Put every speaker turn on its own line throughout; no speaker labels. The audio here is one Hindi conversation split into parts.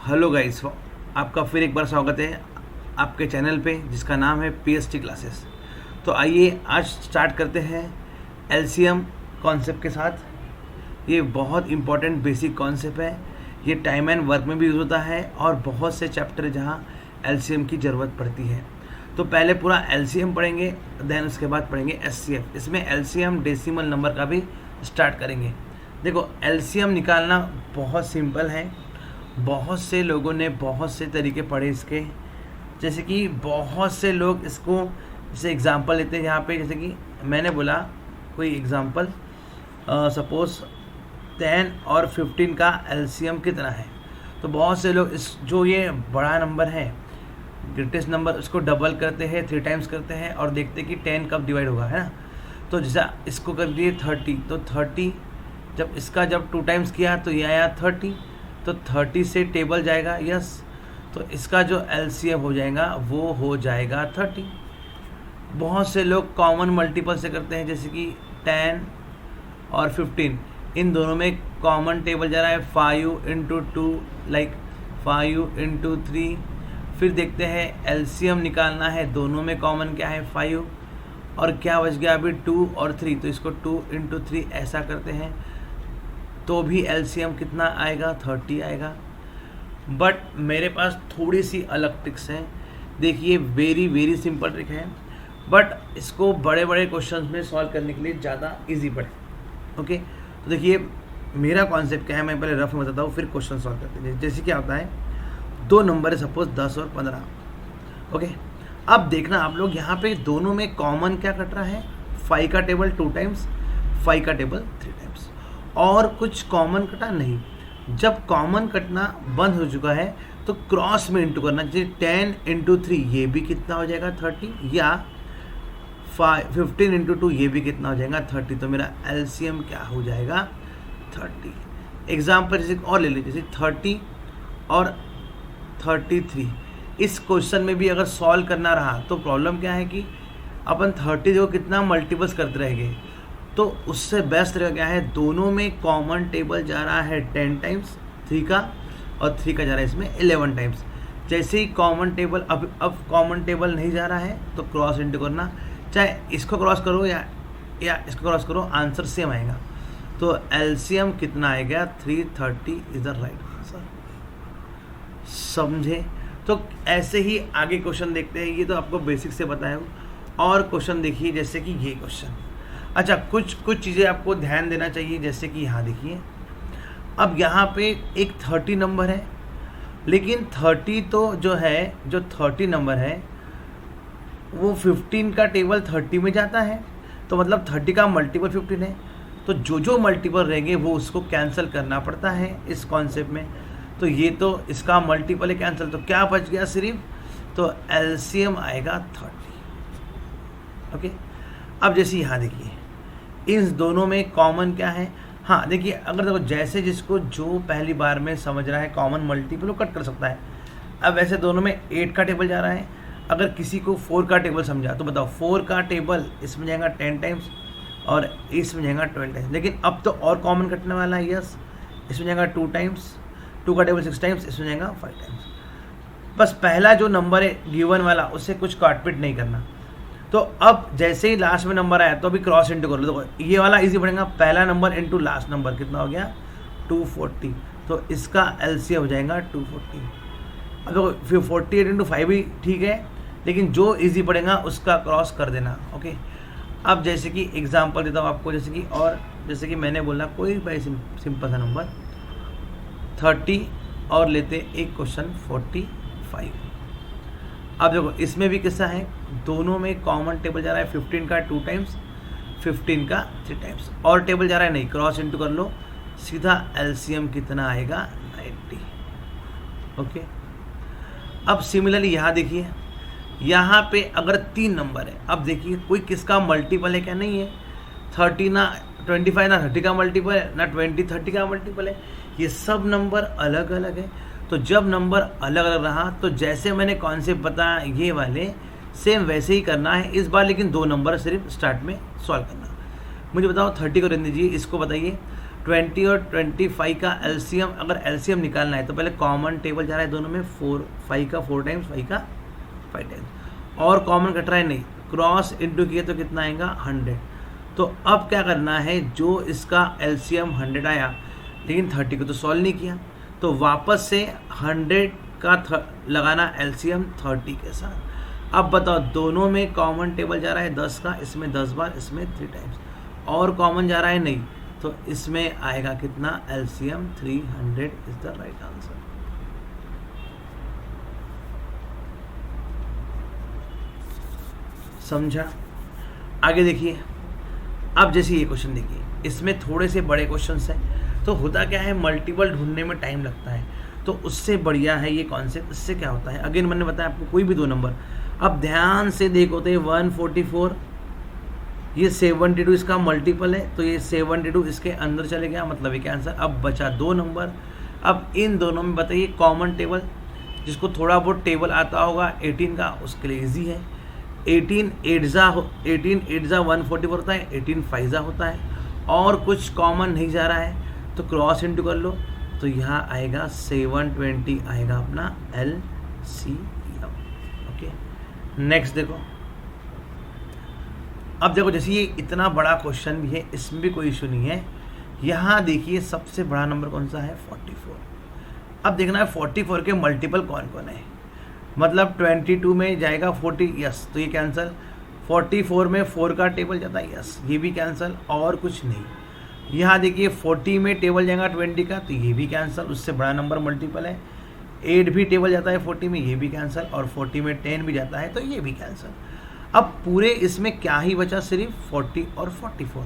हेलो गाइस, आपका फिर एक बार स्वागत है आपके चैनल पे जिसका नाम है पीएसटी क्लासेस। तो आइए आज स्टार्ट करते हैं एलसीएम कॉन्सेप्ट के साथ। ये बहुत इंपॉर्टेंट बेसिक कॉन्सेप्ट है। ये टाइम एंड वर्क में भी यूज़ होता है और बहुत से चैप्टर है जहाँ एलसीएम की ज़रूरत पड़ती है। तो पहले पूरा एलसीएम पढ़ेंगे, देन उसके बाद पढ़ेंगे एचसीएफ। इसमें एलसीएम डेसिमल नंबर का भी स्टार्ट करेंगे। देखो, एलसीएम निकालना बहुत सिंपल है। बहुत से लोगों ने बहुत से तरीके पढ़े इसके, जैसे कि बहुत से लोग इसको जैसे एग्जांपल लेते हैं। यहाँ पे जैसे कि मैंने बोला कोई एग्जांपल, सपोज 10 और 15 का एलसीएम कितना है, तो बहुत से लोग इस जो ये बड़ा नंबर है, ग्रेटेस्ट नंबर, उसको डबल करते हैं, 3 टाइम्स करते हैं और देखते हैं कि 10 कब डिवाइड होगा, है ना। तो जैसा इसको कर दिए 30, तो 30 जब इसका 2 टाइम्स किया तो ये आया 30, तो 30 से टेबल जाएगा, यस, तो इसका जो एलसीएम हो जाएगा वो हो जाएगा 30। बहुत से लोग कॉमन मल्टीपल से करते हैं, जैसे कि 10 और 15, इन दोनों में कॉमन टेबल जा रहा है 5 इंटू 2, लाइक 5 इंटू 3। फिर देखते हैं एलसीएम निकालना है, दोनों में कॉमन क्या है 5, और क्या बच गया अभी 2 और 3, तो इसको 2 इंटू 3 ऐसा करते हैं तो भी एलसीएम कितना आएगा, 30 आएगा। बट मेरे पास थोड़ी सी अलग ट्रिक्स हैं। देखिए, वेरी सिंपल ट्रिक है, बट इसको बड़े बड़े क्वेश्चंस में सॉल्व करने के लिए ज़्यादा इजी पड़े। ओके, तो देखिए मेरा कॉन्सेप्ट क्या है, मैं पहले रफ में बताता हूँ, फिर क्वेश्चन सॉल्व करते हैं। जैसे क्या होता है, 2 नंबर है, सपोज 10 और 15। ओके, अब देखना आप लोग, यहाँ पे दोनों में कॉमन क्या कट रहा है, 5 का टेबल 2 टाइम्स, 5 का टेबल 3 टाइम्स, और कुछ कॉमन कटा नहीं। जब कॉमन कटना बंद हो चुका है तो क्रॉस में इंटू करना, जैसे 10 इंटू 3 ये भी कितना हो जाएगा 30, या 15 इंटू 2 ये भी कितना हो जाएगा 30। तो मेरा एलसीएम क्या हो जाएगा 30। एग्जाम्पल जैसे और ले लीजिए, जैसे 30 और 33। इस क्वेश्चन में भी अगर सॉल्व करना रहा तो प्रॉब्लम क्या है कि अपन 30 को कितना मल्टीपल्स करते रहेंगे, तो उससे बेस्ट रहेगा क्या है, दोनों में कॉमन टेबल जा रहा है 10 टाइम्स 3 का, और 3 का जा रहा है इसमें 11 टाइम्स। जैसे ही कॉमन टेबल अब कॉमन टेबल नहीं जा रहा है तो क्रॉस इंटू करना, चाहे इसको क्रॉस करो या इसको क्रॉस करो, आंसर सेम आएगा। तो एलसीएम कितना आएगा 330 इज द राइट आंसर। समझे? तो ऐसे ही आगे क्वेश्चन देखते हैं। ये तो आपको बेसिक से बताया हूँ, और क्वेश्चन देखिए जैसे कि ये क्वेश्चन। अच्छा, कुछ चीज़ें आपको ध्यान देना चाहिए, जैसे कि यहाँ देखिए, अब यहाँ पे एक 30 नंबर है, लेकिन 30 तो जो 30 नंबर है वो 15 का टेबल 30 में जाता है, तो मतलब 30 का मल्टीपल 15 है, तो जो मल्टीपल रहेंगे वो उसको कैंसिल करना पड़ता है इस कॉन्सेप्ट में। तो ये तो इसका मल्टीपल है कैंसिल, तो क्या बच गया सिर्फ, तो एलसीएम आएगा 30। ओके, अब जैसे यहाँ देखिए, इन दोनों में कॉमन क्या है। हाँ देखिए, अगर देखो जैसे जिसको जो पहली बार में समझ रहा है कॉमन मल्टीपल वो कट कर सकता है। अब वैसे दोनों में 8 का टेबल जा रहा है, अगर किसी को 4 का टेबल समझा तो बताओ, 4 का टेबल इसमें जाएगा 10 टाइम्स और इसमें जाएगा 12 टाइम्स। लेकिन अब तो और कॉमन कटने वाला है, यस, इसमें जाएगा 2 टाइम्स, 2 का टेबल 6 टाइम्स, इसमें जाएगा 5 टाइम्स। बस पहला जो नंबर है गिवन वाला, उससे कुछ काटपीट नहीं करना। तो अब जैसे ही लास्ट में नंबर आया तो अभी क्रॉस इंटू कर लो, तो ये वाला इजी पड़ेगा, पहला नंबर इंटू लास्ट नंबर कितना हो गया 240, तो इसका एलसीएम हो जाएगा 240। अब देखो फिर 48 इंटू 5 भी ठीक है, लेकिन जो इजी पड़ेगा उसका क्रॉस कर देना। ओके, अब जैसे कि एग्जांपल देता हूँ आपको, जैसे कि और जैसे कि मैंने बोला कोई भाई सिंपल सा नंबर 30 और लेते एक क्वेश्चन 45। अब देखो इसमें भी किस्सा है, दोनों में कॉमन टेबल जा रहा है 15 का 2 टाइम्स, 15 का 3 टाइम्स, और टेबल जा रहा है नहीं, क्रॉस इंटू कर लो, सीधा एलसीएम कितना आएगा 90। ओके, अब सिमिलरली यहाँ देखिए, यहाँ पे अगर 3 नंबर है, अब देखिए कोई किसका मल्टीपल है क्या, नहीं है। 30 ना 25 ना 30 का मल्टीपल है, ना 20 30 का मल्टीपल है, ये सब नंबर अलग अलग है। तो जब नंबर अलग अलग रहा तो जैसे मैंने कॉन्सेप्ट बताया ये वाले सेम वैसे ही करना है इस बार, लेकिन 2 नंबर सिर्फ स्टार्ट में सॉल्व करना। मुझे बताओ 30 को रहने दीजिए, इसको बताइए 20 और 25 का एलसीएम, अगर एलसीएम निकालना है तो पहले कॉमन टेबल जा रहा है दोनों में 4, 5 का 4 टाइम्स, 5 का 5 टाइम्स, और कॉमन कट रहा है नहीं, क्रॉस इंटू किए तो कितना आएगा 100। तो अब क्या करना है, जो इसका एलसीएम 100 आया लेकिन 30 को तो सॉल्व नहीं किया, तो वापस से 100 का लगाना एलसीएम 30 के साथ। अब बताओ दोनों में कॉमन टेबल जा रहा है 10 का, इसमें 10 बार, इसमें 3 टाइम्स, और कॉमन जा रहा है नहीं, तो इसमें आएगा कितना LCM 300 is the right answer. समझा? आगे देखिए, अब जैसे ये क्वेश्चन देखिए, इसमें थोड़े से बड़े क्वेश्चंस हैं, तो होता क्या है मल्टीपल ढूंढने में टाइम लगता है, तो उससे बढ़िया है ये कॉन्सेप्ट। इससे क्या होता है, अगेन मैंने बताया आपको कोई भी दो नंबर, अब ध्यान से देखो तो 144, ये 72 इसका मल्टीपल है, तो ये 72 इसके अंदर चले गया, मतलब ये आंसर। अब बचा दो नंबर, अब इन दोनों में बताइए कॉमन टेबल, जिसको थोड़ा बहुत टेबल आता होगा 18 का उसके लिए इजी है। 18 8 जा 144 होता है, 18 5 जा होता है, और कुछ कॉमन नहीं जा रहा है तो क्रॉस इंटू कर लो, तो यहाँ आएगा 720 आएगा अपना LCM। ओके, नेक्स्ट देखो, अब देखो जैसे ये इतना बड़ा क्वेश्चन भी है, इसमें भी कोई इशू नहीं है। यहाँ देखिए सबसे बड़ा नंबर कौन सा है 44। अब देखना है 44 के मल्टीपल कौन कौन है, मतलब 22 में जाएगा 40, यस, तो ये कैंसिल। 44 में 4 का टेबल जाता है, यस, ये भी कैंसिल, और कुछ नहीं। यहाँ देखिए 40 में टेबल जाएगा 20 का, तो ये भी कैंसिल, उससे बड़ा नंबर मल्टीपल है। 8 भी टेबल जाता है 40 में, ये भी कैंसिल, और 40 में 10 भी जाता है, तो ये भी कैंसिल। अब पूरे इसमें क्या ही बचा, सिर्फ 40 और 44।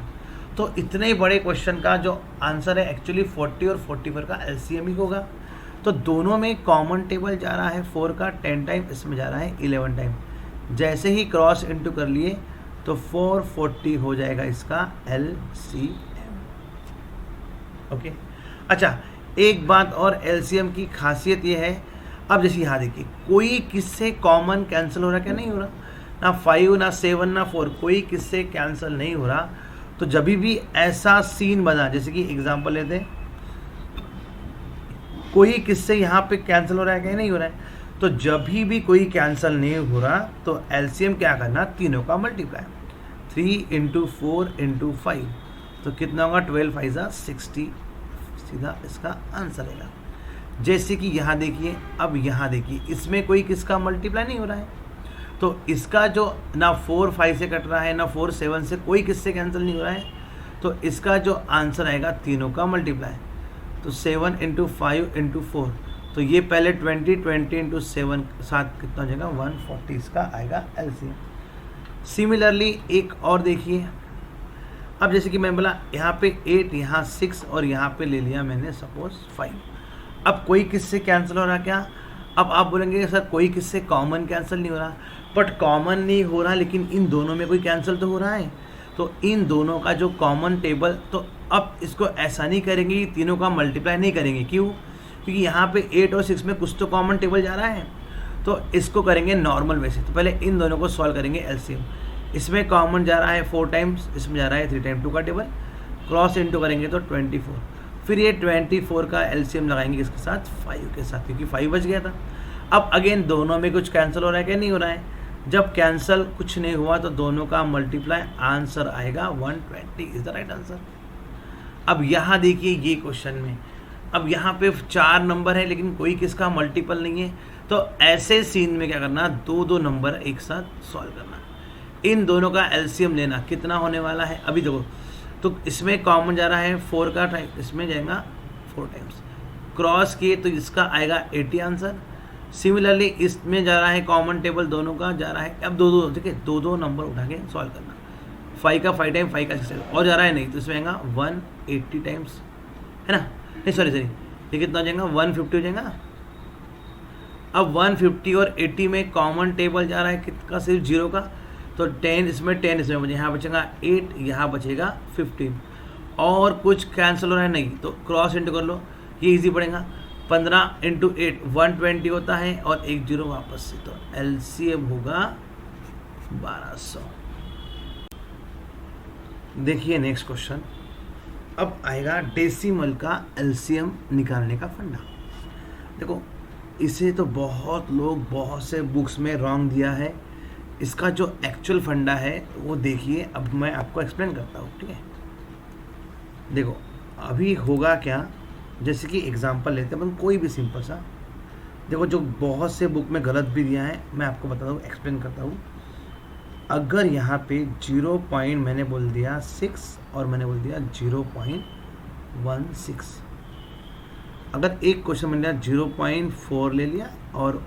तो इतने बड़े क्वेश्चन का जो आंसर है एक्चुअली 40 और 44 का एलसीएम ही होगा। तो दोनों में कॉमन टेबल जा रहा है 4 का 10 टाइम, इसमें जा रहा है 11 टाइम। जैसे ही क्रॉस इंटू कर लिए तो 440 हो जाएगा इसका एलसीएम। ओके, अच्छा एक बात और, एलसीएम की खासियत ये है, अब जैसे यहाँ देखिए कोई किससे कॉमन कैंसिल हो रहा क्या, नहीं हो रहा, ना 5 ना 7 ना 4, कोई किससे कैंसिल नहीं हो रहा। तो जब भी ऐसा सीन बना, जैसे कि एग्जांपल लेते हैं, कोई किससे यहाँ पे कैंसिल हो रहा है क्या, नहीं हो रहा है, तो जब भी कोई कैंसिल नहीं हो रहा तो एलसीएम क्या करना, तीनों का मल्टीप्लाई, 3 × 4 × 5, तो कितना होगा 12 5 60, सीधा इसका आंसर आएगा। जैसे कि यहाँ देखिए, अब यहाँ देखिए इसमें कोई किसका मल्टीप्लाई नहीं हो रहा है, तो इसका जो ना 4 5 से कट रहा है ना 4 7 से, कोई किससे कैंसिल नहीं हो रहा है, तो इसका जो आंसर आएगा तीनों का मल्टीप्लाई, तो 7 × 5 × 4, तो ये पहले 20 × 7 साथ कितना हो जाएगा 140, इसका आएगा एलसीएम। सिमिलरली एक और देखिए, अब जैसे कि मैं बोला यहाँ पे 8, यहाँ 6, और यहाँ पे ले लिया मैंने सपोज 5। अब कोई किससे कैंसिल हो रहा क्या, अब आप बोलेंगे सर कोई किससे कॉमन कैंसिल नहीं हो रहा, बट कॉमन नहीं हो रहा लेकिन इन दोनों में कोई कैंसिल तो हो रहा है, तो इन दोनों का जो कॉमन टेबल, तो अब इसको ऐसा नहीं करेंगे कि तीनों का मल्टीप्लाई नहीं करेंगे, क्यों, क्योंकि यहाँ पे 8 और 6 में कुछ तो कॉमन टेबल जा रहा है, तो इसको करेंगे नॉर्मल वैसे। तो पहले इन दोनों को सॉल्व करेंगे एलसीएम, इसमें कॉमन जा रहा है 4 टाइम्स, इसमें जा रहा है 3 टाइम 2 का टेबल, क्रॉस इंटू करेंगे तो 24, फिर ये 24 का एलसीएम लगाएंगे इसके साथ 5 के साथ, क्योंकि 5 बच गया था। अब अगेन दोनों में कुछ कैंसिल हो रहा है क्या, नहीं हो रहा है, जब कैंसिल कुछ नहीं हुआ तो दोनों का मल्टीप्लाई, आंसर आएगा 120 इज द राइट आंसर। अब यहाँ देखिए ये क्वेश्चन में, अब यहाँ पे 4 नंबर है लेकिन कोई किसका मल्टीपल नहीं है, तो ऐसे सीन में क्या करना, 2 नंबर एक साथ सॉल्व करना, इन दोनों का एलसीएम लेना, कितना होने वाला है, अभी देखो, तो इसमें कॉमन जा रहा है 4 का टाइम, इसमें जाएगा 4 टाइम्स, क्रॉस किए तो इसका आएगा 80 आंसर। सिमिलरली इसमें जा रहा है कॉमन टेबल दोनों का जा रहा है, अब 2 ठीक है, 2 नंबर उठा के सॉल्व करना, 5 का 5 टाइम, 5 का 6 और जा रहा है नहीं, तो इसमें आएगा 180 टाइम्स, है ना, नहीं सॉरी ये कितना हो जाएगा 150 हो जाएगा। अब 150 और 80 में कॉमन टेबल जा रहा है कितना, सिर्फ 0 का, तो 10 इसमें 10 इसमें बचे, यहाँ बचेगा 8, यहाँ बचेगा 15, और कुछ कैंसिल हो रहा है नहीं, तो क्रॉस इंटू कर लो, ये इजी पड़ेगा, 15 × 8 120 होता है, और 1 0 वापस से, तो एलसीएम होगा 1200। देखिए नेक्स्ट क्वेश्चन, अब आएगा डेसिमल का एलसीएम निकालने का फंडा। देखो इसे तो बहुत लोग बहुत से बुक्स में रॉन्ग दिया है। इसका जो एक्चुअल फंडा है वो देखिए, अब मैं आपको एक्सप्लेन करता हूँ, ठीक है। देखो अभी होगा क्या, जैसे कि एग्जांपल लेते हैं अपन कोई भी सिंपल सा। देखो जो बहुत से बुक में गलत भी दिया है, मैं आपको बताता हूँ, एक्सप्लेन करता हूँ। अगर यहाँ पे 0 पॉइंट मैंने बोल दिया 6 और मैंने बोल दिया 0.16, अगर एक क्वेश्चन मैंने 0.4 ले लिया और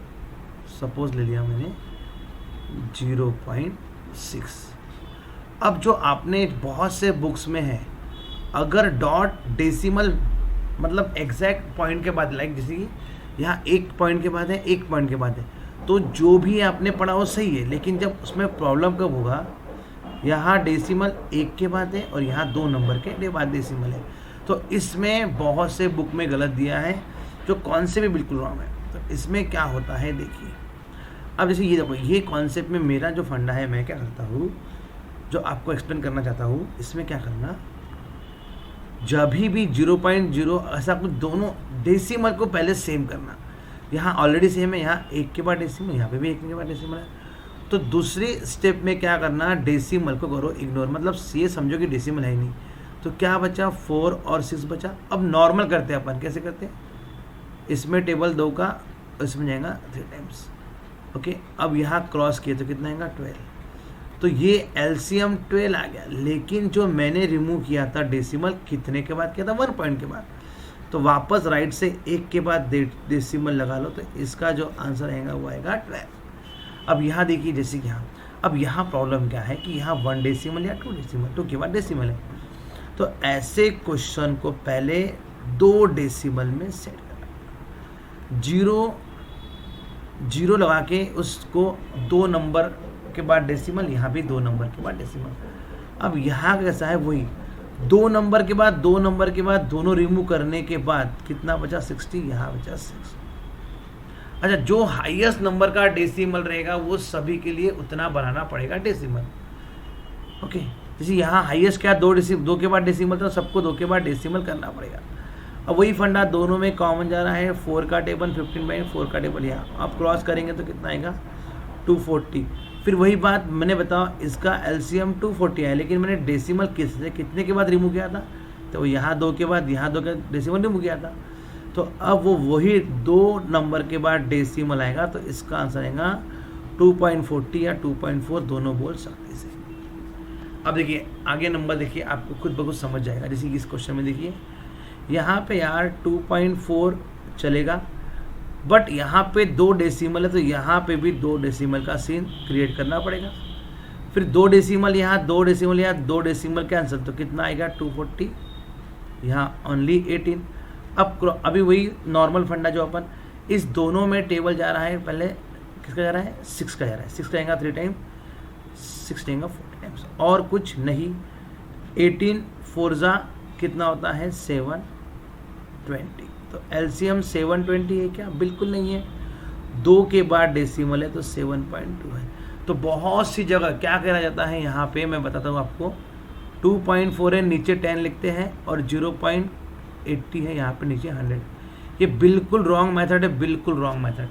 सपोज ले लिया मैंने 0.6। अब जो आपने बहुत से बुक्स में है, अगर डॉट डेसिमल मतलब एग्जैक्ट पॉइंट के बाद, लाइक जैसे कि यहाँ एक पॉइंट के बाद है, एक पॉइंट के बाद है, तो जो भी आपने पढ़ा वो सही है। लेकिन जब उसमें प्रॉब्लम कब होगा, यहाँ डेसिमल एक के बाद है और यहाँ 2 नंबर के बाद डेसिमल है, तो इसमें बहुत से बुक में गलत दिया है, जो कॉन्सेप्ट भी बिल्कुल रॉन्ग है। तो इसमें क्या होता है देखिए, अब जैसे ये देखो, ये कॉन्सेप्ट में मेरा जो फंडा है, मैं क्या करता हूँ, जो आपको एक्सप्लेन करना चाहता हूँ, इसमें क्या करना, जब भी 0.0 ऐसा कुछ, दोनों डेसिमल को पहले सेम करना। यहाँ ऑलरेडी सेम है, यहाँ एक के बाद डेसिमल, यहाँ पे भी एक के बाद डेसिमल है। तो दूसरी स्टेप में क्या करना, डेसिमल को करो इग्नोर, मतलब ये समझो कि डेसिमल है ही नहीं। तो क्या बचा, 4 और 6 बचा। अब नॉर्मल करते हैं अपन, कैसे करते हैं, इसमें टेबल 2 का, इसमें जाएगा 3 टाइम्स, ओके। अब यहाँ क्रॉस किए तो कितना आएगा, 12। तो ये एलसीएम 12 आ गया। लेकिन जो मैंने रिमूव किया था डेसिमल, कितने के बाद किया था, 1 पॉइंट के बाद। तो वापस राइट से एक के बाद डेसिमल लगा लो, तो इसका जो आंसर आएगा वो आएगा 12। अब यहाँ देखिए, जैसे कि यहाँ, अब यहाँ प्रॉब्लम क्या है कि यहाँ 1 डेसिमल या 2 डेसिमल, 2 के बाद डेसिमल है। तो ऐसे क्वेश्चन को पहले 2 डेसिमल में सेट करना, 0 लगा के उसको 2 नंबर के बाद डेसिमल, यहाँ भी 2 नंबर के बाद डेसिमल। अब यहाँ कैसा है, वही 2 नंबर के बाद 2 नंबर के बाद दोनों रिमूव करने के बाद कितना बचा, 60, यहाँ बचा 6। अच्छा, जो हाईएस्ट नंबर का डेसिमल रहेगा वो सभी के लिए उतना बनाना पड़ेगा डेसिमल, ओके। जैसे यहाँ हाईएस्ट क्या, 2 के बाद डेसिमल, तो सबको 2 के बाद डेसिमल करना पड़ेगा। अब वही फंडा दोनों में कॉमन जा रहा है, 4 का टेबल 15/4 का टेबल, यहाँ आप क्रॉस करेंगे तो कितना आएगा, 240। फिर वही बात मैंने बताओ, इसका एलसीएम 240 है, लेकिन मैंने डेसिमल कितने के बाद रिमूव किया था, तो यहाँ 2 के बाद, यहाँ 2 का डेसिमल रिमूव किया था। तो अब वो वही 2 नंबर के बाद डेसिमल आएगा, तो इसका आंसर आएगा 2.40 या 2.4, दोनों बोल सकते हैं। अब देखिए आगे नंबर देखिए, आपको खुद ब खुद समझ जाएगा। जैसे इस क्वेश्चन में देखिए, यहाँ पे यार 2.4 चलेगा, बट यहाँ पे 2 डेसिमल है, तो यहाँ पे भी 2 डेसिमल का सीन क्रिएट करना पड़ेगा। फिर 2 डेसिमल यहाँ, 2 डेसिमल यहाँ, 2 डेसिमल कैंसिल, तो कितना आएगा, 240, यहाँ ओनली 18। अब अभी वही नॉर्मल फंडा जो अपन, इस दोनों में टेबल जा रहा है, पहले किसका जा रहा है, 6 का जा रहा है, 6 का आएगा 3 टाइम, 6 जाएगा 40 टाइम्स, और कुछ नहीं। 18 4 कितना होता है, 720। तो एलसीएम 720 है क्या, बिल्कुल नहीं है। 2 के बाद डेसिमल है, तो 7.2 है। तो बहुत सी जगह क्या करा जाता है, यहाँ पे मैं बताता हूँ आपको, 2.4 है, नीचे 10 लिखते हैं, और 0.80 है, यहाँ पे नीचे 100। ये बिल्कुल रॉन्ग मेथड है, बिल्कुल रॉन्ग मेथड।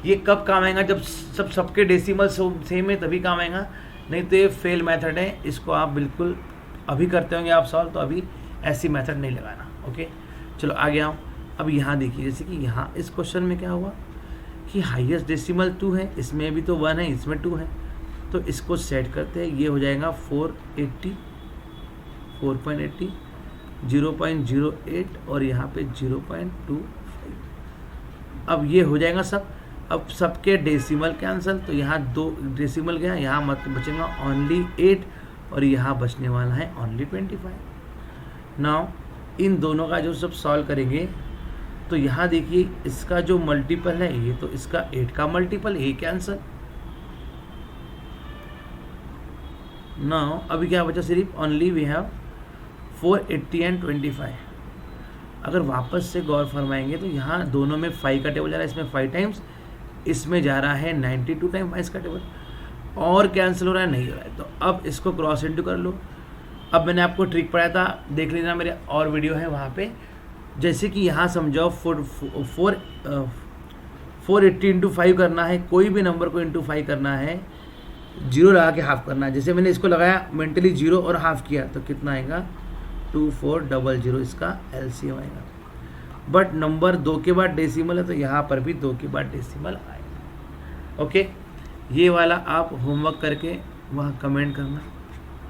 ये कब काम आएगा, जब सबके डेसिमल सेम है, तभी काम आएगा, नहीं तो ये फेल मेथड है। इसको आप बिल्कुल अभी करते होंगे आप सॉल्व, तो अभी ऐसी मेथड नहीं लगाना, ओके। चलो आगे आओ। अब यहाँ देखिए, जैसे कि यहाँ इस क्वेश्चन में क्या हुआ कि हाईएस्ट डेसिमल 2 है, इसमें भी तो 1 है, इसमें 2 है, तो इसको सेट करते हैं। ये हो जाएगा 480, 4.80, 0.08 और यहाँ पे 0.25। अब ये हो जाएगा सब। अब सबके डेसिमल कैंसिल, तो यहाँ 2 डेसिमल गया, यहाँ मत बचेगा ओनली 8 और यहाँ बचने वाला है ओनली 25। नाउ इन दोनों का जो सब सॉल्व करेंगे, तो यहाँ देखिए इसका जो मल्टीपल है ये, तो इसका 8 का मल्टीपल, ये कैंसिल। नाउ अभी क्या बचा, सिर्फ ओनली वी हैव 480 एंड 25। अगर वापस से गौर फरमाएंगे तो यहाँ दोनों में 5 का टेबल जा रहा है, इसमें 5 टाइम्स, इसमें जा रहा है 92 टाइम 5 का टेबल, और कैंसिल हो रहा है, नहीं हो रहा है। तो अब इसको क्रॉस इंटू कर लो। अब मैंने आपको ट्रिक पढ़ाया था, देख लेना, मेरे और वीडियो है वहाँ पे। जैसे कि यहाँ समझाओ 480 इंटू 5 करना है, कोई भी नंबर को इंटू 5 करना है, जीरो लगा के हाफ करना है। जैसे मैंने इसको लगाया मेंटली जीरो और हाफ किया तो कितना आएगा 2400, इसका एलसीएम आएगा। बट नंबर 2 के बाद डेसिमल है तो यहाँ पर भी 2 के बाद डेसिमल आएगा। ओके, ये वाला आप होमवर्क करके वहाँ कमेंट करना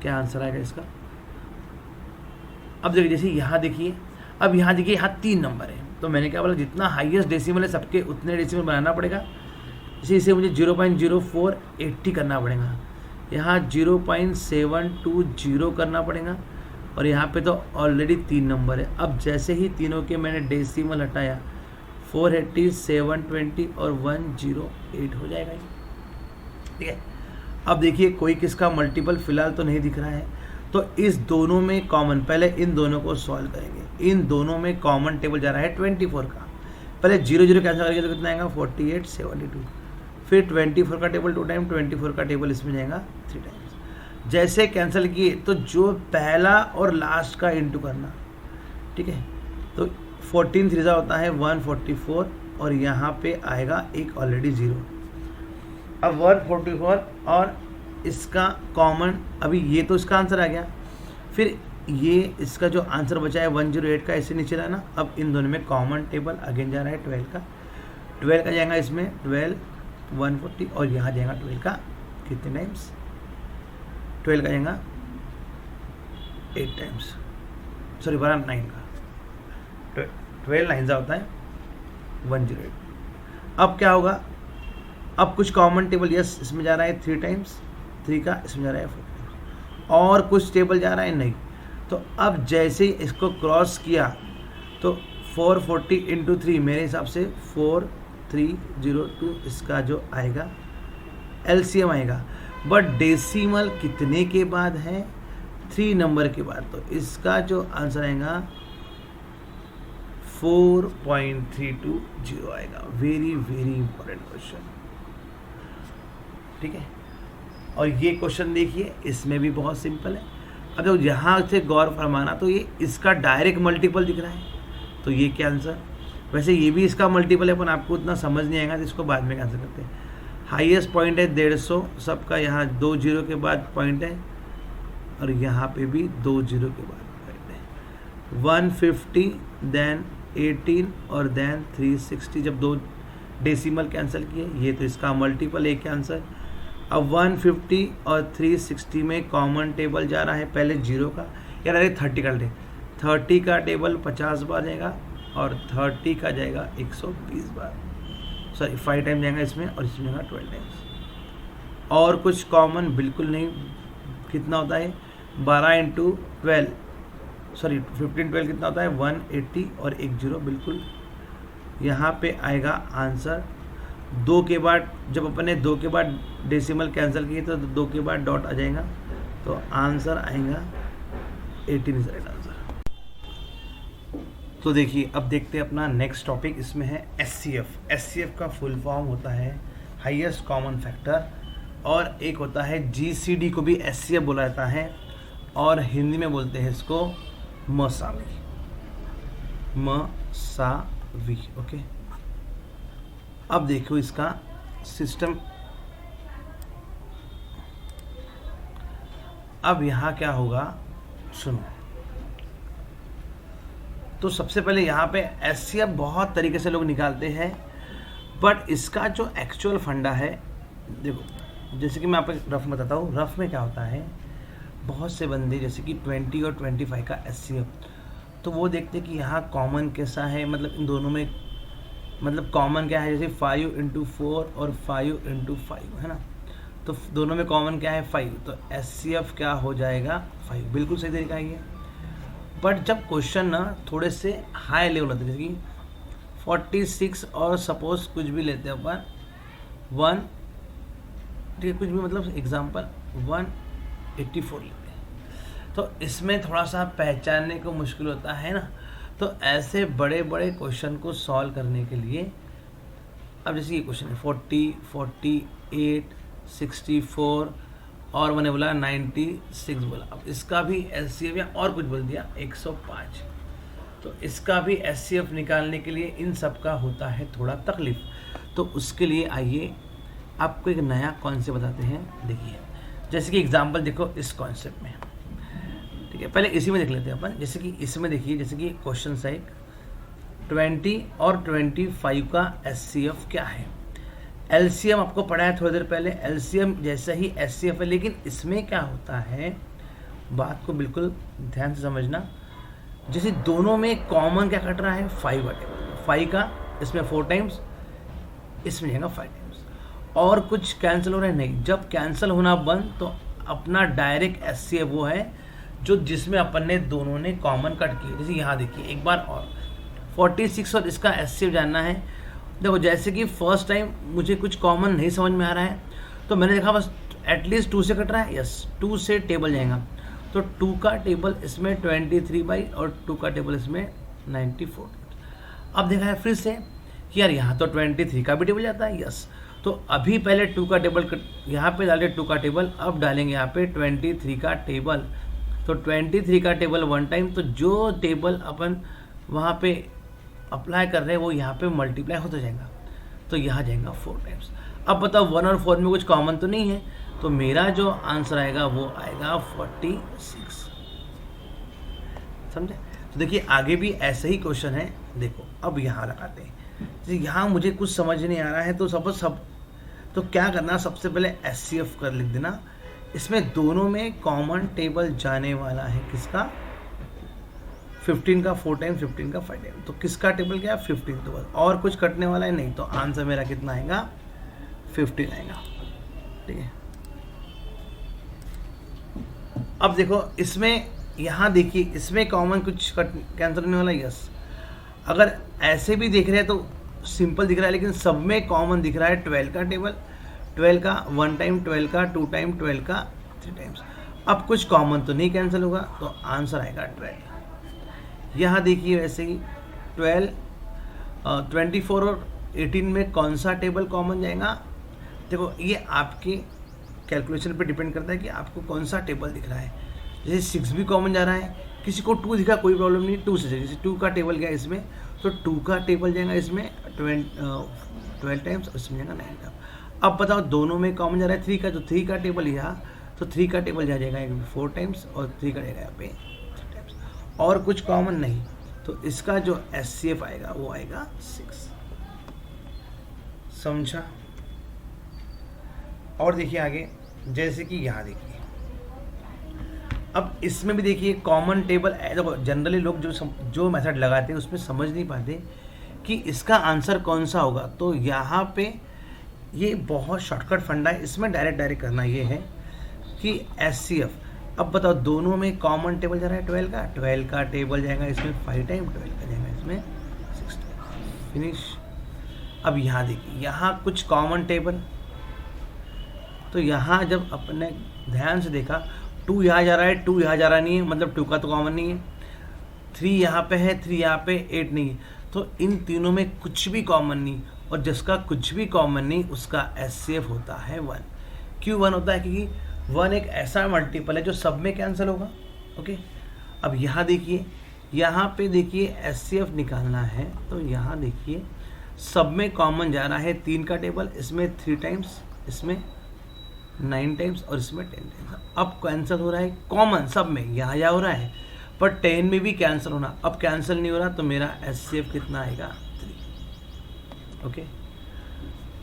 क्या आंसर आएगा इसका। अब देखिए, जैसे यहाँ देखिए, अब यहाँ देखिए, यहाँ 3 नंबर है तो मैंने क्या बोला, जितना हाईएस्ट डेसिमल है सबके उतने डेसिमल बनाना पड़ेगा। इसे मुझे 0.0480 करना पड़ेगा, यहाँ 0.720 करना पड़ेगा, और यहाँ पे तो ऑलरेडी 3 नंबर है। अब जैसे ही तीनों के मैंने डेसिमल हटाया 480, 720 और 108 हो जाएगा, ठीक है। अब देखिए कोई किसका मल्टीपल फिलहाल तो नहीं दिख रहा है, तो इस दोनों में कॉमन, पहले इन दोनों को सॉल्व करेंगे। इन दोनों में कॉमन टेबल जा रहा है 24 का, पहले 0 0 कैंसिल करेंगे तो कितना आएगा 48, 72, फिर 24 का टेबल 2 टाइम, 24 का टेबल इसमें जाएगा 3 टाइम्स। जैसे कैंसिल किए तो जो पहला और लास्ट का इंटू करना, ठीक है। तो 14 3 होता है 144, और यहाँ पे आएगा एक ऑलरेडी 0। अब 144 और इसका कॉमन, अभी ये तो इसका आंसर आ गया, फिर ये इसका जो आंसर बचा है 108 का, ऐसे नीचे लाना। अब इन दोनों में कॉमन टेबल अगेन जा रहा है 12 का जाएगा इसमें 12, 140, और यहाँ जाएगा 12 का कितने टाइम्स, 12 का जाएगा 8 टाइम्स, सॉरी 9 का, 12 9 होता है 108। अब क्या होगा, अब कुछ कॉमन टेबल, यस इसमें जा रहा है 3 टाइम्स, 3 का इसमें जा रहा है 4 टाइम्स, और कुछ टेबल जा रहा है नहीं। तो अब जैसे ही इसको क्रॉस किया तो 440 इंटू 3 मेरे हिसाब से 4302 इसका जो आएगा एलसीएम आएगा। बट डेसिमल कितने के बाद है, 3 नंबर के बाद, तो इसका जो आंसर आएगा 4.320 आएगा। वेरी वेरी इंपॉर्टेंट क्वेश्चन, ठीक है। और ये क्वेश्चन देखिए, इसमें भी बहुत सिंपल है। अब जब यहाँ से गौर फरमाना तो ये इसका डायरेक्ट मल्टीपल दिख रहा है, तो ये क्या आंसर, वैसे ये भी इसका मल्टीपल है, पर आपको उतना समझ नहीं आएगा तो इसको बाद में कैंसिल करते हैं। हाईएस्ट पॉइंट है 150, सबका यहाँ 2 0 के बाद पॉइंट है, और यहाँ पे भी 2 0 के बाद पॉइंट है। 150, देन 18 और देन 360, जब 2 डेसिमल कैंसिल किए, ये तो इसका मल्टीपल एक आंसर। अब 150 और 360 में कॉमन टेबल जा रहा है पहले 0 का, यार अरे 30 का ले, 30 का टेबल 50 बार जाएगा, और 30 का जाएगा 120 बार, सॉरी 5 टाइम जाएगा इसमें, और इसमें जाएगा 12 टाइम्स। और कुछ कॉमन बिल्कुल नहीं, कितना होता है 12 इंटू 12, सॉरी 15 12 कितना होता है 180, और एक 0 बिल्कुल यहाँ पे आएगा आंसर। 2 के बाद, जब अपने 2 के बाद डेसिमल कैंसिल किए तो 2 के बाद डॉट आ जाएगा, तो आंसर आएगा 18 इज राइट आंसर। तो देखिए अब देखते हैं अपना नेक्स्ट टॉपिक, इसमें है एचसीएफ। एचसीएफ का फुल फॉर्म होता है हाईएस्ट कॉमन फैक्टर, और एक होता है जीसीडी को भी एचसीएफ बोला जाता है, और हिंदी में बोलते हैं इसको मसावी, मसावी। ओके, अब देखो इसका सिस्टम। अब यहाँ क्या होगा सुनो, तो सबसे पहले यहाँ पे एचसीएफ बहुत तरीके से लोग निकालते हैं, बट इसका जो एक्चुअल फंडा है, देखो जैसे कि मैं आपको रफ में बताता हूँ। रफ में क्या होता है, बहुत से बंदे जैसे कि 20 और 25 का एचसीएफ, तो वो देखते हैं कि यहाँ कॉमन कैसा है, मतलब इन दोनों में मतलब कॉमन क्या है, जैसे 5 इंटू 4 और 5 इंटू 5 है ना, तो दोनों में कॉमन क्या है 5, तो एचसीएफ क्या हो जाएगा 5। बिल्कुल सही तरीका है ये। बट जब क्वेश्चन ना थोड़े से हाई लेवल होते हैं, जैसे कि 46 और सपोज कुछ भी लेते हैं अपन 1, ठीक है, कुछ भी मतलब एग्जांपल 184 लेते हैं, तो इसमें थोड़ा सा पहचानने को मुश्किल होता है ना। तो ऐसे बड़े बड़े क्वेश्चन को सॉल्व करने के लिए, अब जैसे ये क्वेश्चन है 40, 48, 64, और मैंने बोला 96 बोला। अब इसका भी एचसीएफ या और कुछ बोल दिया 105। तो इसका भी एचसीएफ निकालने के लिए इन सब का होता है थोड़ा तकलीफ। तो उसके लिए आइए आपको एक नया कॉन्सेप्ट बताते हैं। देखिए जैसे कि एग्जांपल देखो इस कॉन्सेप्ट में, ठीक है, पहले इसी में देख लेते हैं अपन। जैसे कि इसमें देखिए, जैसे कि क्वेश्चन है 20 और 25 का एचसीएफ क्या है। एलसीएम आपको पढ़ा है थोड़ी देर पहले, एलसीएम जैसा ही एचसीएफ है, लेकिन इसमें क्या होता है, बात को बिल्कुल ध्यान से समझना। जैसे दोनों में कॉमन क्या कट रहा है, 5 का 5 का इसमें 4 टाइम्स, इसमें जाएगा 5 टाइम्स, और कुछ कैंसिल हो रहा है नहीं। जब कैंसिल होना बंद तो अपना डायरेक्ट एचसीएफ वो है जो जिसमें अपन ने दोनों ने कॉमन कट किए। जैसे यहाँ देखिए एक बार और 46 और इसका एचसीएफ जानना है। देखो जैसे कि फर्स्ट टाइम मुझे कुछ कॉमन नहीं समझ में आ रहा है तो मैंने देखा बस एटलीस्ट 2 से कट रहा है, यस 2 से टेबल जाएगा। तो 2 का टेबल इसमें 23 और 2 का टेबल इसमें 94। अब देखा है फिर से कि यार यहाँ तो 23 का भी टेबल जाता है, यस। तो अभी पहले 2 का टेबल यहाँ पे डाले 2 का टेबल, अब डालेंगे यहाँ पे 23 का टेबल। तो 23 का टेबल 1 टाइम, तो जो टेबल अपन वहाँ पे अप्लाई कर रहे हैं वो यहाँ पे मल्टीप्लाई होता जाएगा, तो यहाँ जाएगा 4 टाइम्स। अब बताओ 1 और 4 में कुछ कॉमन तो नहीं है, तो मेरा जो आंसर आएगा वो आएगा 46। समझे। तो देखिए आगे भी ऐसे ही क्वेश्चन है। देखो अब यहाँ लगाते हैं, यहाँ मुझे कुछ समझ नहीं आ रहा है तो सब तो क्या करना, सबसे पहले एचसीएफ कर लिख देना। इसमें दोनों में कॉमन टेबल जाने वाला है किसका, 15 का 4 टाइम, 15 का 5 टाइम। तो किसका टेबल क्या है, 15। तो बस और कुछ कटने वाला है नहीं, तो आंसर मेरा कितना आएगा, 15 आएगा। ठीक है। अब देखो इसमें यहाँ देखिए इसमें कॉमन कुछ कैंसिल होने वाला है, यस। अगर ऐसे भी देख रहे हैं तो सिंपल दिख रहा है, लेकिन सब में कॉमन दिख रहा है 12 का टेबल, 12 का 1 टाइम, 12 का 2 टाइम, 12 का 3 टाइम्स। अब कुछ कॉमन तो नहीं कैंसिल होगा, तो आंसर आएगा 12। यहाँ देखिए वैसे ही 12, 24 और 18 में कौन सा टेबल कॉमन जाएगा। देखो ये आपके कैलकुलेशन पे डिपेंड करता है कि आपको कौन सा टेबल दिख रहा है। जैसे 6 भी कॉमन जा रहा है, किसी को 2 दिखा कोई प्रॉब्लम नहीं, 2 से जैसे 2 का टेबल गया इसमें, तो 2 का टेबल जाएगा इसमें 12 टाइम्स, उसमें जाएगा 9 टाइम्स। अब बताओ दोनों में कॉमन जा रहा है 3 का, तो 3 का टेबल यहाँ, तो 3 का टेबल जा जाएगा 4 टाइम्स और 3 का जाएगा यहाँ पे 3 टाइम्स, और कुछ कॉमन नहीं। तो इसका जो एचसीएफ आएगा वो आएगा 6। समझा। और देखिए आगे, जैसे कि यहाँ देखिए अब इसमें भी देखिए कॉमन टेबल। देखो जनरली लोग जो मेथड लगाते हैं उसमें समझ नहीं पाते कि इसका आंसर कौन सा होगा। तो यहाँ पे ये बहुत शॉर्टकट फंडा है, इसमें डायरेक्ट करना ये है कि एचसीएफ। अब बताओ दोनों में कॉमन टेबल जा रहा है 12 का टेबल जाएगा इसमें 5 टाइम, 12 का जाएगा इसमें 6 टाइम, फिनिश। अब यहाँ देखिए यहाँ कुछ कॉमन टेबल, तो यहाँ जब अपने ध्यान से देखा 2 यहाँ जा रहा है, 2 यहाँ जा रहा नहीं है, मतलब 2 का तो कॉमन नहीं है। 3 यहाँ पे है, 3 यहाँ पे, 8 नहीं है, तो इन तीनों में कुछ भी कॉमन नहीं, और जिसका कुछ भी कॉमन नहीं उसका एचसीएफ होता है 1। क्यों 1 होता है, क्योंकि 1 एक ऐसा मल्टीपल है जो सब में कैंसिल होगा। ओके। अब यहाँ देखिए, यहाँ पे देखिए एचसीएफ निकालना है, तो यहाँ देखिए सब में कॉमन जा रहा है 3 का टेबल, इसमें 3 टाइम्स, इसमें 9 टाइम्स और इसमें 10 टाइम्स। अब कैंसिल हो रहा है कॉमन सब में, यहाँ जा हो रहा है, पर 10 में भी कैंसिल होना। अब कैंसिल नहीं हो रहा, तो मेरा एचसीएफ कितना आएगा, 3। ओके।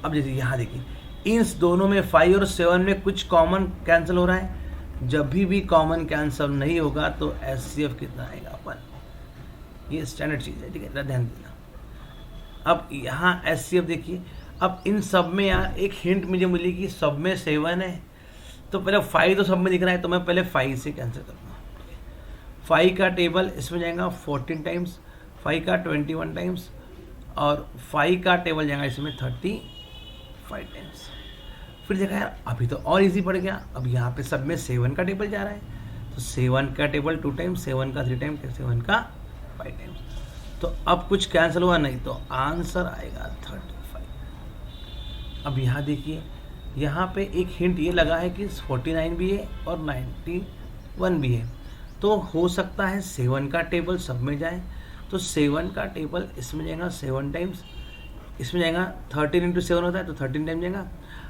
अब जैसे यहाँ देखिए इन दोनों में 5 और 7 में कुछ कॉमन कैंसिल हो रहा है। जब भी कॉमन कैंसिल नहीं होगा तो एचसीएफ कितना आएगा, 1। ये स्टैंडर्ड चीज़ है, ठीक है, ध्यान देना। अब यहाँ एचसीएफ देखिए, अब इन सब में यार एक हिंट मुझे मिली कि सब में 7 है, तो पहले 5 तो सब में दिख रहा है, तो मैं पहले 5 से कैंसिल करूँगा। 5 का टेबल इसमें जाएगा 14 टाइम्स, 5 का 21 टाइम्स, और 5 का टेबल जाएगा इसमें 35 टाइम्स। फिर देखा यार अभी तो और इजी पड़ गया। अब यहाँ पे सब में 7 का टेबल जा रहा है, तो 7 का टेबल 2 टाइम्स, 7 का 3 टाइम्स, 7 का 5 टाइम्स। तो अब कुछ कैंसिल हुआ नहीं, तो आंसर आएगा 35। अब यहाँ देखिए यहाँ पे एक हिंट ये लगा है कि 49 भी है और 91 भी है, तो हो सकता है 7 का टेबल सब में जाए। तो 7 का टेबल इसमें जाएगा 7 टाइम्स, इसमें जाएगा 13 इंटू 7 होता है तो 13 टाइम जाएगा।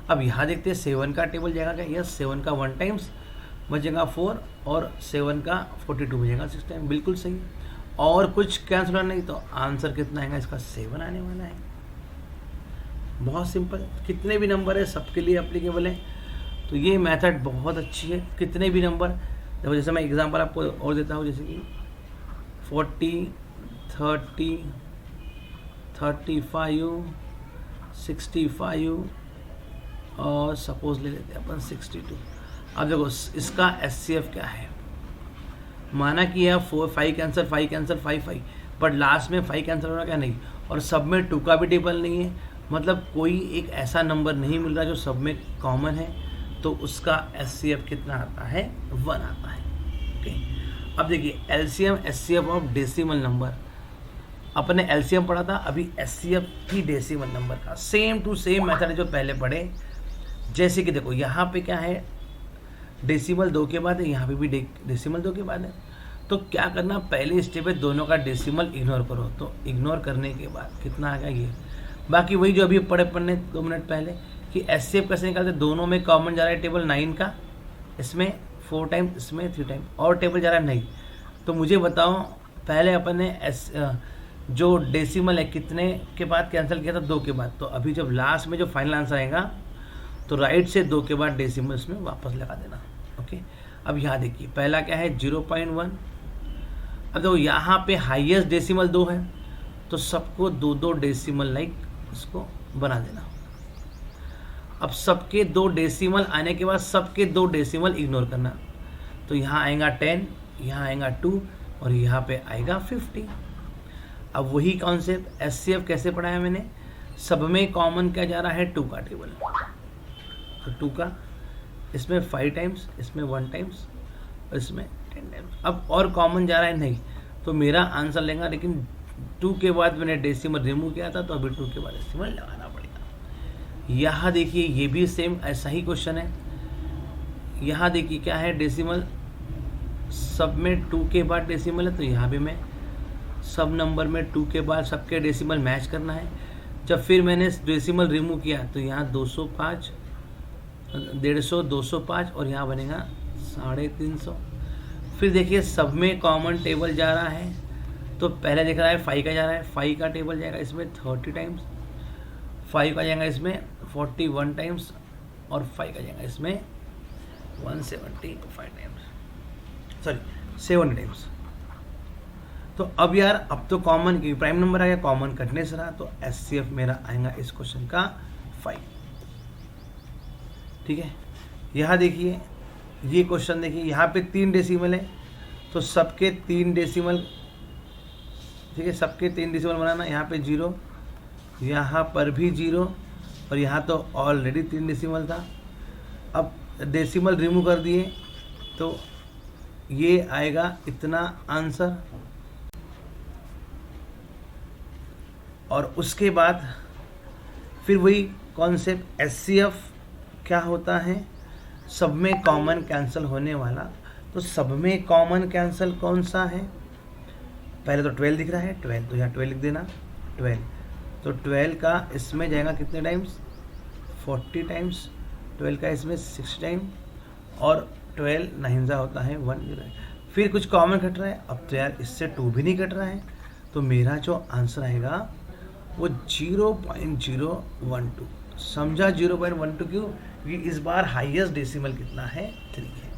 अब यहाँ देखते हैं 7 का टेबल जाएगा क्या? यस, 7 का 1 टाइम्स बचेगा 4 और 7 का 42 बचेगा 6 टाइम, बिल्कुल सही। और कुछ कैंसिल होना नहीं, तो आंसर कितना आएगा इसका? 7 आने वाला है। बहुत सिंपल, कितने भी नंबर है सबके लिए एप्लीकेबल है। तो ये मेथड बहुत अच्छी है, कितने भी नंबर। देखो जैसे मैं एग्जांपल आपको और देता हूँ, जैसे कि 40, 30, 35, 65 और सपोज ले लेते हैं अपन 62। अब देखो इसका SCF क्या है? माना कि यह 5 कैंसर 5 कैंसर 5 5, बट लास्ट में 5 कैंसर होना क्या? नहीं। और सब में 2 का भी टेबल नहीं है, मतलब कोई एक ऐसा नंबर नहीं मिल रहा जो सब में कॉमन है, तो उसका SCF कितना आता है? 1 आता है। ओके, अब देखिए LCM SCF of decimal number. अपने LCM पढ़ा था, अभी SCF भी डेसिमल नंबर का सेम टू सेम मेथड है जो पहले पढ़े। जैसे कि देखो यहाँ पे क्या है, डेसिमल 2 के बाद है, यहाँ पे भी डेसिमल 2 के बाद है। तो क्या करना, पहले स्टेप है दोनों का डेसिमल इग्नोर करो। तो इग्नोर करने के बाद कितना आ गया ये, बाकी वही जो अभी पढ़ने 2 मिनट पहले कि SCF कैसे निकालते, दोनों में कॉमन जा रहा है टेबल 9 का, इसमें 4 टाइम, इसमें 3 टाइम, और टेबल जा रहा है नहीं। तो मुझे बताओ पहले अपन ने जो डेसिमल है कितने के बाद कैंसिल किया था? 2 के बाद। तो अभी जब लास्ट में जो फाइनल आंसर आएगा तो राइट से 2 के बाद डेसिमल इसमें वापस लगा देना। ओके, अब यहाँ देखिए पहला क्या है 0.1। अब देखो यहाँ पे हाईएस्ट डेसिमल 2 है, तो सबको 2 डेसिमल लाइक इसको बना देना। अब सबके 2 डेसिमल आने के बाद सबके 2 डेसिमल इग्नोर करना। तो यहाँ आएगा 10, यहाँ आएगा 2 और यहाँ पे आएगा 50। अब वही कॉन्सेप्ट SCF कैसे पढ़ाया मैंने, सब में कॉमन क्या जा रहा है? 2 का टेबल, तो 2 का इसमें 5 टाइम्स, इसमें 1 टाइम्स और इसमें 10 टाइम्स। अब और कॉमन जा रहा है नहीं, तो मेरा आंसर लेगा, लेकिन 2 के बाद मैंने डेसिमल रिमूव किया था, तो अभी 2 के बाद डेसिमल लगाना पड़ेगा। यहाँ देखिए ये भी सेम ऐसा ही क्वेश्चन है। यहाँ देखिए क्या है, डेसिमल सब में 2 के बाद डेसिमल है, तो यहाँ भी मैं सब नंबर में 2 के बाद सबके डेसिमल मैच करना है। जब फिर मैंने डेसिमल रिमूव किया तो यहाँ 205, 150, 205 और यहाँ बनेगा 350। फिर देखिए सब में कॉमन टेबल जा रहा है, तो पहले देख रहा है 5 का जा रहा है, 5 का टेबल जाएगा इसमें 30 टाइम्स, 5 का जाएगा इसमें 41 टाइम्स और 5 का जाएगा इसमें 175 टाइम्स, सॉरी 70 टाइम्स। तो अब यार अब तो कॉमन की प्राइम नंबर आ गया, कॉमन कटने से रहा, तो SCF मेरा आएगा इस क्वेश्चन का 5। ठीक है, यहाँ देखिए ये क्वेश्चन देखिए, यहाँ पे 3 डेसिमल है, तो सबके 3 डेसिमल, ठीक है, सबके 3 डेसिमल बनाना। यहाँ पे 0, यहाँ पर भी 0 और यहाँ तो ऑलरेडी 3 डेसिमल था। अब डेसिमल रिमूव कर दिए तो ये आएगा इतना आंसर। और उसके बाद फिर वही कॉन्सेप्ट SCF क्या होता है, सब में कॉमन कैंसिल होने वाला। तो सब में कॉमन कैंसिल कौन सा है, पहले तो 12 दिख रहा है, 12 तो यहाँ 12 लिख देना 12। तो 12 का इसमें जाएगा कितने टाइम्स, 40 टाइम्स, 12 का इसमें 6 टाइम और 12 9 होता है 1। फिर कुछ कॉमन कट रहा है, अब तो यार इससे 2 भी नहीं कट रहा है, तो मेरा जो आंसर आएगा वो 0.012। समझा 0.12 क्यों, क्योंकि इस बार हाईएस्ट डेसिमल कितना है, 3 है।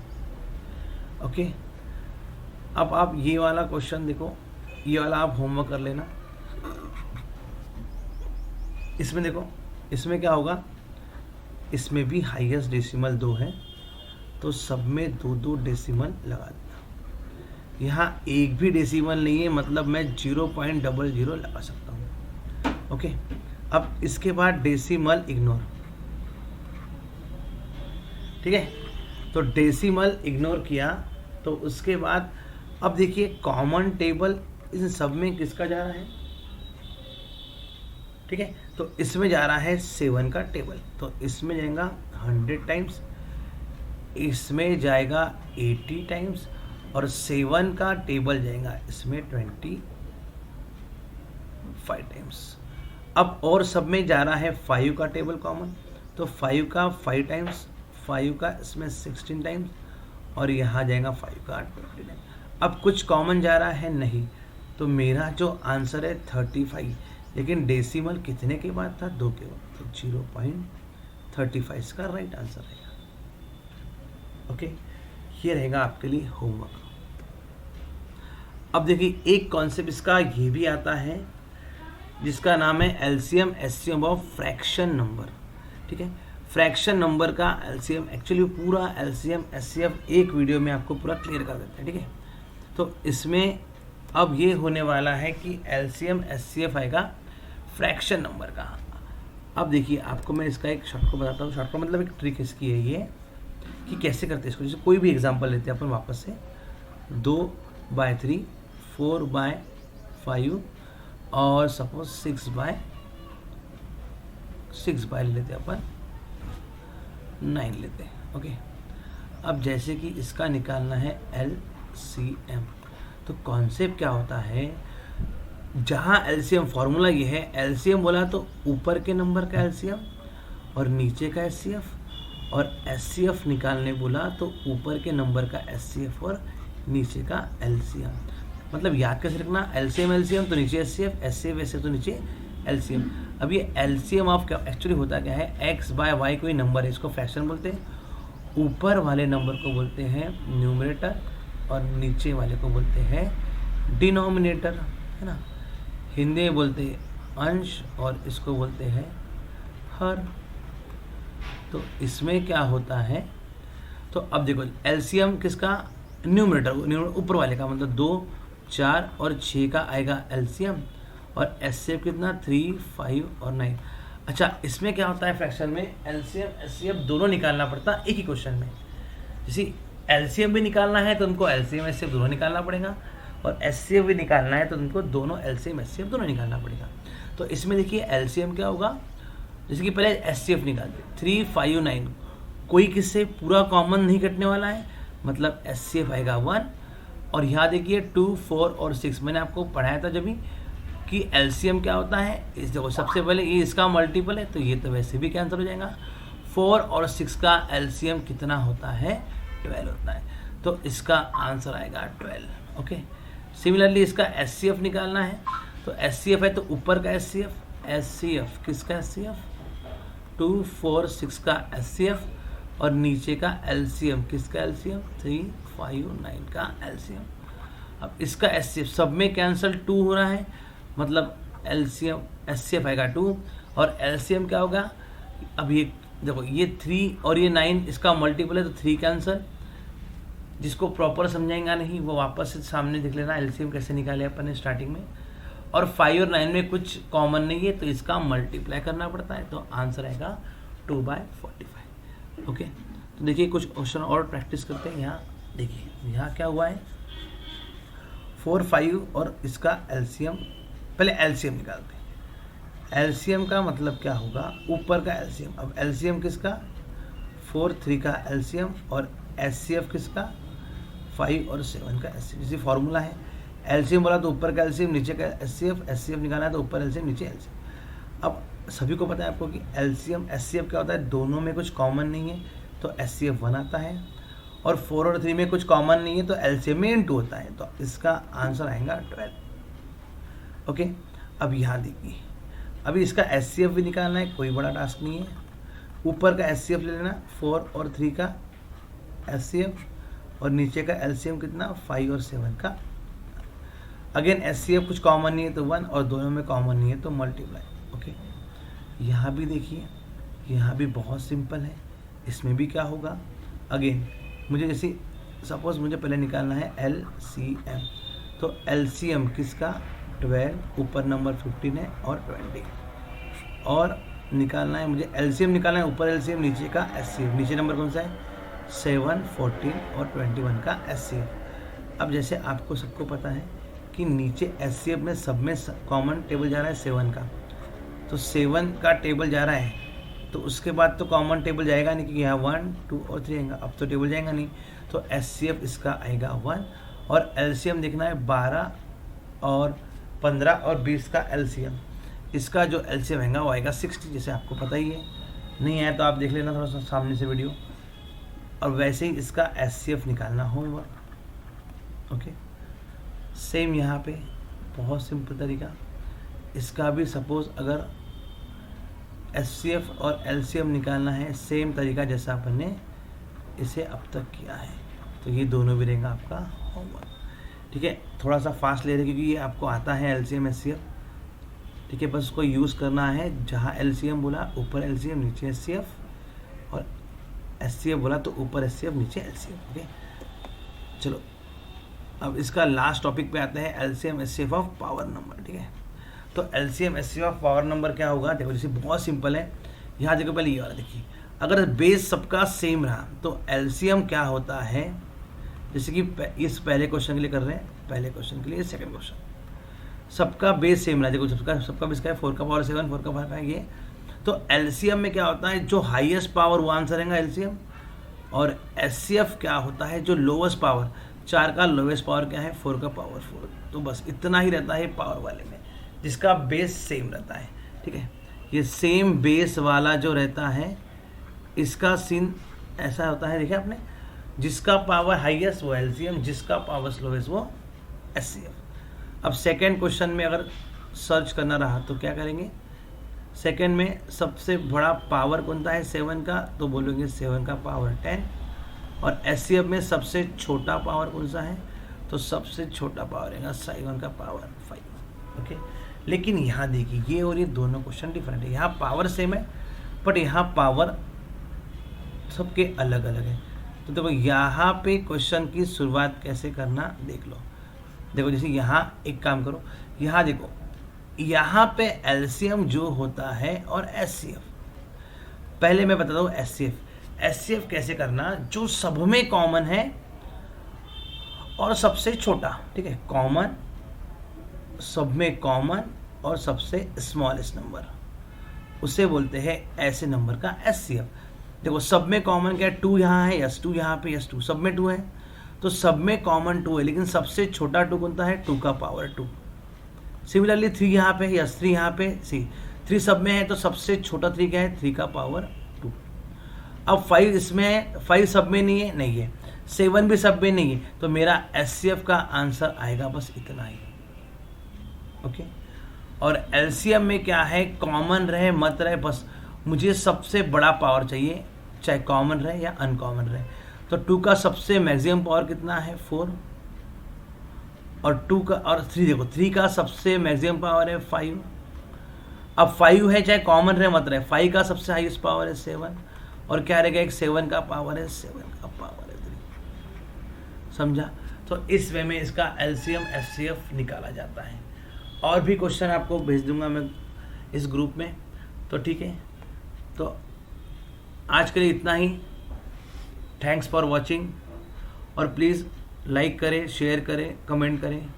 ओके, अब आप ये वाला क्वेश्चन देखो, ये वाला आप होमवर्क कर लेना। इसमें देखो, इसमें क्या होगा, इसमें भी हाईएस्ट डेसिमल 2 है, तो सब में 2 डेसिमल लगा देना। यहाँ एक भी डेसिमल नहीं है, मतलब मैं 0.00 लगा सकता हूँ। ओके, अब इसके बाद डेसिमल इग्नोर। ठीक है, तो डेसिमल इग्नोर किया, तो उसके बाद अब देखिए कॉमन टेबल इन सब में किसका जा रहा है, ठीक है। तो इसमें जा रहा है 7 का टेबल, तो इसमें जाएगा 100 टाइम्स, इसमें जाएगा 80 टाइम्स, और 7 का टेबल जाएगा इसमें 25 टाइम्स। अब और सब में जा रहा है 5 का टेबल कॉमन, तो 5 का 5 टाइम्स, 5 का इसमें 16 टाइम्स, और यहाँ जाएगा 5 का 20 टाइम्स। अब कुछ कॉमन जा रहा है नहीं, तो मेरा जो आंसर है 35, लेकिन डेसिमल कितने के बाद था, 2 के बाद, तो 0.35 इसका राइट आंसर रहेगा। ओके, ये रहेगा आपके लिए होमवर्क। अब देखिए एक कॉन्सेप्ट इसका ये भी आता है जिसका नाम है LCM SCM of fraction number. ठीक है, फ्रैक्शन नंबर का एलसीएम, एक्चुअली पूरा एलसीएम एससीएम एक वीडियो में आपको पूरा क्लियर कर देते हैं। ठीक है, तो इसमें अब ये होने वाला है कि एलसीएम एससीएफ आएगा फ्रैक्शन नंबर का। अब देखिए आपको मैं इसका एक शॉर्टकट बताता हूँ। शॉर्टकट मतलब एक ट्रिक इसकी है ये कि कैसे करते हैं इसको। जैसे कोई भी एग्जांपल लेते हैं अपन वापस से, 2/3, 4/5 और सपोज 6/6 लेते हैं अपन, 9 लेते हैं। ओके, अब जैसे कि इसका निकालना है एलसीएम, तो कॉन्सेप्ट क्या होता है, जहाँ एलसीएम फॉर्मूला ये है, एलसीएम बोला तो ऊपर के नंबर का एलसीएम और नीचे का एचसीएफ, और एचसीएफ निकालने बोला तो ऊपर के नंबर का एचसीएफ और नीचे का एलसीएम। मतलब याद कैसे रखना, एलसीएम एलसीएम तो नीचे एचसीएफ, एचसीएफ एचसीएफ तो नीचे एलसीएम। अब ये एलसीएम ऑफ क्या एक्चुअली होता क्या है, x/y कोई नंबर है, इसको फ्रैक्शन बोलते हैं, ऊपर वाले नंबर को बोलते हैं न्यूमरेटर और नीचे वाले को बोलते हैं डिनोमिनेटर, है ना। हिंदी में बोलते हैं अंश और इसको बोलते हैं हर। तो इसमें क्या होता है, तो अब देखो एलसीएम किसका, न्यूमरेटर ऊपर वाले का, मतलब 2, 4 और 6 का आएगा एलसीएम, और एचसीएफ कितना 3, 5 और 9। अच्छा, इसमें क्या होता है फ्रैक्शन में, एलसीएम एचसीएफ दोनों निकालना पड़ता है एक ही क्वेश्चन में। जैसे एलसीएम भी निकालना है तो उनको एलसीएम एचसीएफ दोनों निकालना पड़ेगा, और एचसीएफ भी निकालना है तो उनको दोनों एलसीएम एचसीएफ दोनों निकालना पड़ेगा। तो इसमें देखिए एलसीएम क्या होगा, जैसे कि पहले एचसीएफ निकालते 3, 5, 9, कोई किससे पूरा कॉमन नहीं कटने वाला है, मतलब एचसीएफ आएगा 1। और यहाँ देखिए 2, 4 और 6 मैंने आपको पढ़ाया था जब भी कि एलसीएम क्या होता है। इस देखो सबसे पहले ये इसका मल्टीपल है तो ये तो वैसे भी कैंसिल हो जाएगा। 4 और 6 का एलसीएम कितना होता है, 12 होता है, तो इसका आंसर आएगा 12। ओके, सिमिलरली इसका एचसीएफ निकालना है, तो एचसीएफ है तो ऊपर का एचसीएफ, एचसीएफ किसका एचसीएफ 2, 4, 6 का एचसीएफ, और नीचे का एलसीएम किसका एलसीएम 3, 5, 9 का एलसीएम। अब इसका एचसीएफ सब में कैंसिल 2 हो रहा है, मतलब एलसीएम एचसीएफ आएगा 2, और एलसीएम क्या होगा, अब ये देखो ये 3 और ये 9 इसका मल्टीपल है तो 3 कैंसिल। जिसको प्रॉपर समझाएंगा नहीं वो वापस से सामने देख लेना एलसीएम कैसे निकाले अपन ने स्टार्टिंग में। और 5 और 9 में कुछ कॉमन नहीं है तो इसका मल्टीप्लाई करना पड़ता है, तो आंसर आएगा 2/45। ओके, तो देखिए कुछ क्वेश्चन और प्रैक्टिस करते हैं। यहाँ देखिए यहाँ क्या हुआ है, 4, 5 और इसका एलसीएम, पहले एलसीएम निकालते हैं। एलसीएम का मतलब क्या होगा, ऊपर का एलसीएम। अब एलसीएम किसका 4, 3 का एलसीएम, और एचसीएफ किसका 5 और 7 का एचसीएफ। इसी फॉर्मूला है, एलसीएम बोला तो ऊपर का एलसीएम नीचे का एचसीएफ, एचसीएफ निकालना है तो ऊपर एलसीएम नीचे एलसीएम। अब सभी को पता है आपको कि एलसीएम एचसीएफ क्या होता है, दोनों में कुछ कॉमन नहीं है तो एचसीएफ 1 आता है, और 4 और 3 में कुछ कॉमन नहीं है तो एलसीएम में 2 होता है, तो इसका आंसर आएगा 12। ओके, अब यहाँ देखिए अभी इसका एचसीएफ भी निकालना है, कोई बड़ा टास्क नहीं है। ऊपर का एचसीएफ ले लेना 4 और 3 का एचसीएफ, और नीचे का एलसीएम कितना 5 और 7 का। अगेन एचसीएफ कुछ कॉमन नहीं है तो 1, और दोनों में कॉमन नहीं है तो मल्टीप्लाई। ओके, यहाँ भी देखिए, यहाँ भी बहुत सिंपल है। इसमें भी क्या होगा, अगेन मुझे जैसे सपोज मुझे पहले निकालना है एलसीएम, तो एलसीएम किसका 12, ऊपर नंबर 15 है और 20, और निकालना है मुझे एलसीएम निकालना है, ऊपर एलसीएम नीचे का एचसीएफ, नीचे नंबर कौन सा है 7, 14 और 21 का एचसीएफ। अब जैसे आपको सबको पता है कि नीचे एचसीएफ में सब में कॉमन टेबल जा रहा है 7 का, तो 7 का टेबल जा रहा है, तो उसके बाद तो कॉमन टेबल जाएगा नहीं, क्योंकि यहाँ 1 2 और 3 आएगा, अब तो टेबल जाएगा नहीं। तो HCF इसका आएगा 1, और LCM देखना है 12 और 15 और 20 का LCM। इसका जो LCM आएगा वो आएगा 60, जैसे आपको पता ही है, नहीं है तो आप देख लेना थोड़ा सा सामने से वीडियो। और वैसे ही इसका HCF निकालना होगा। ओके, सेम यहाँ पे बहुत सिंपल तरीका, इसका भी सपोज अगर HCF और LCM निकालना है, सेम तरीका जैसा अपन ने इसे अब तक किया है, तो ये दोनों भी रहेगा आपका होमवर्क। ठीक है, थोड़ा सा फास्ट ले रहे क्योंकि ये आपको आता है LCM HCF। ठीक है, बस उसको यूज़ करना है, जहाँ LCM बोला ऊपर LCM नीचे HCF, और HCF बोला तो ऊपर HCF नीचे LCM। ओके, चलो अब इसका लास्ट टॉपिक पे आते हैं, LCM HCF of power number. ठीक है, तो LCM HCF of power number क्या होगा, देखो जैसे बहुत सिंपल है। यहाँ देखो पहले ये वाला देखिए, अगर बेस सबका सेम रहा तो LCM क्या होता है, जैसे कि इस पहले क्वेश्चन के लिए कर रहे हैं, पहले क्वेश्चन के लिए सेकंड क्वेश्चन, सबका बेस सेम रहा, देखो सबका बेस क्या है 4 का पावर 7, 4 का पावर 5 ये। तो LCM में क्या होता है, जो हाईएस्ट पावर वो आंसर रहेगा LCM, और HCF क्या होता है, जो लोवेस्ट पावर, 4 का लोवेस्ट पावर क्या है 4 का पावर 4। तो बस इतना ही रहता है पावर वाले में, जिसका बेस सेम रहता है। ठीक है, ये सेम बेस वाला जो रहता है इसका सीन ऐसा होता है, देखिए आपने, जिसका पावर हाईएस्ट वो LCM, जिसका पावर स्लोएस्ट वो HCF। अब सेकेंड क्वेश्चन में अगर सर्च करना रहा तो क्या करेंगे, सेकेंड में सबसे बड़ा पावर कौन सा है 7 का, तो बोलोगे 7 का पावर 10, और HCF में सबसे छोटा पावर कौन सा है, तो सबसे छोटा पावर रहेगा 7 का पावर 5। ओके, लेकिन यहाँ देखिए ये और ये दोनों क्वेश्चन डिफरेंट है, यहाँ पावर सेम है बट यहाँ पावर सबके अलग अलग है। तो देखो यहाँ पे क्वेश्चन की शुरुआत कैसे करना देख लो। देखो जैसे यहाँ एक काम करो, यहाँ देखो, यहाँ पे LCM जो होता है और HCF, पहले मैं बताता हूँ HCF कैसे करना, जो सब में कॉमन है और सबसे छोटा। ठीक है, कॉमन, सब में कॉमन और सबसे स्मॉलेस्ट नंबर, उसे बोलते हैं ऐसे नंबर का HCF। देखो सब में कॉमन क्या है, 2 यहाँ है, S2 यहाँ पे, S2 सब में 2 है, तो सब में कॉमन 2 है, लेकिन सबसे छोटा 2 कौन सा है, 2 का पावर 2। सिमिलरली 3 यहाँ पे, S3 यहाँ पे, 3 सब में है, तो सबसे छोटा 3 क्या है, 3 का पावर 2। अब 5 इसमें है, 5 सब में नहीं है, नहीं है, 7 भी सब में नहीं है, तो मेरा HCF का आंसर आएगा बस इतना ही। ओके, और LCM में क्या है, कॉमन रहे मत रहे, बस मुझे सबसे बड़ा पावर चाहिए, चाहे कॉमन रहे या अनकॉमन रहे। तो 2 का सबसे मैक्सिमम पावर कितना है 4, और 2 का, और 3 देखो 3 का सबसे मैक्सिमम पावर है 5। अब 5 है, चाहे कॉमन रहे मत रहे, 5 का सबसे हाईएस्ट पावर है 7, और क्या रहेगा, एक 7 का पावर है, 7 का पावर है 3। समझा? तो इस वे में इसका LCM HCF निकाला जाता है। और भी क्वेश्चन आपको भेज दूंगा मैं इस ग्रुप में, तो ठीक है। तो आज के लिए इतना ही। थैंक्स फॉर वॉचिंग, और प्लीज़ लाइक करें, शेयर करें, कमेंट करें।